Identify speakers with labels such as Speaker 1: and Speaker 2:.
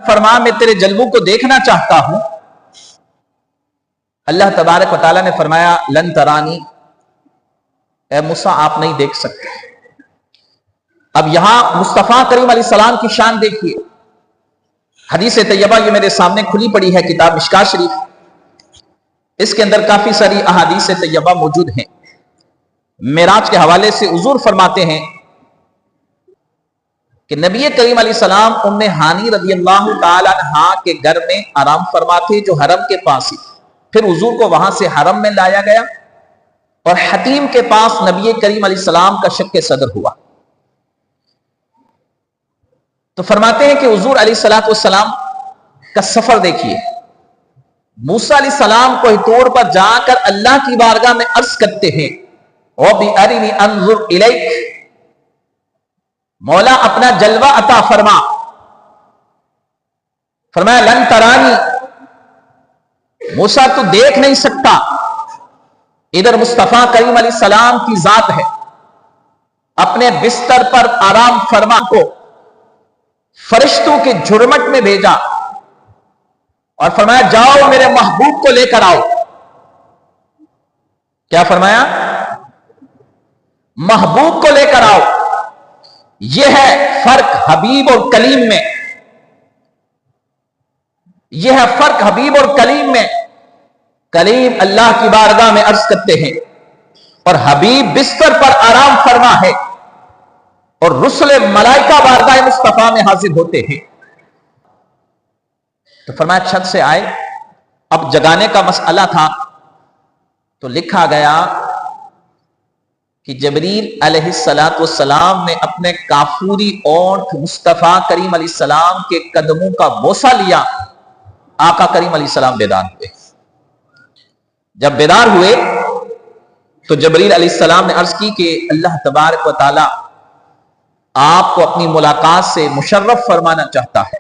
Speaker 1: فرما میں تیرے جلووں کو دیکھنا چاہتا ہوں. اللہ تبارک و تعالیٰ نے فرمایا لن ترانی، اے موسیٰ آپ نہیں دیکھ سکتے. اب یہاں مصطفیٰ کریم علیہ السلام کی شان دیکھیے. حدیث طیبہ یہ میرے سامنے کھلی پڑی ہے، کتاب مشکاۃ شریف. اس کے اندر کافی ساری احادیث طیبہ موجود ہیں. معراج کے حوالے سے حضور فرماتے ہیں کہ نبی کریم علیہ السلام ام ہانی رضی اللہ تعالی عنہا کے گھر میں آرام فرما تھے جو حرم کے پاس ہی. پھر حضور کو وہاں سے حرم میں لایا گیا اور حتیم کے پاس نبی کریم علیہ السلام کا شق صدر ہوا. تو فرماتے ہیں کہ حضور علیہ السلام کا سفر دیکھیے. موسیٰ علیہ السلام کوہ طور پر جا کر اللہ کی بارگاہ میں عرض کرتے ہیں رَبِّ أَرِنِي أَنظُرْ إِلَيْكَ، مولا اپنا جلوہ عطا فرما. فرمایا لن ترانی، موسیٰ تو دیکھ نہیں سکتا. ادھر مصطفیٰ کریم علیہ السلام کی ذات ہے، اپنے بستر پر آرام فرما کو فرشتوں کے جھرمٹ میں بھیجا اور فرمایا جاؤ میرے محبوب کو لے کر آؤ. کیا فرمایا؟ محبوب کو لے کر آؤ. یہ ہے فرق حبیب اور کلیم میں. یہ ہے فرق حبیب اور کلیم میں. کلیم اللہ کی بارگاہ میں عرض کرتے ہیں اور حبیب بستر پر آرام فرما ہے اور رسل ملائکہ بارگاہ مصطفیٰ میں حاضر ہوتے ہیں. تو فرمایا چھت سے آئے. اب جگانے کا مسئلہ تھا تو لکھا گیا کہ جبریل علیہ السلام نے اپنے کافوری اونٹ مصطفیٰ کریم علیہ السلام کے قدموں کا بوسہ لیا. آقا کریم علیہ السلام بیدار ہوئے. جب بیدار ہوئے تو جبریل علیہ السلام نے عرض کی کہ اللہ تبارک و تعالی آپ کو اپنی ملاقات سے مشرف فرمانا چاہتا ہے.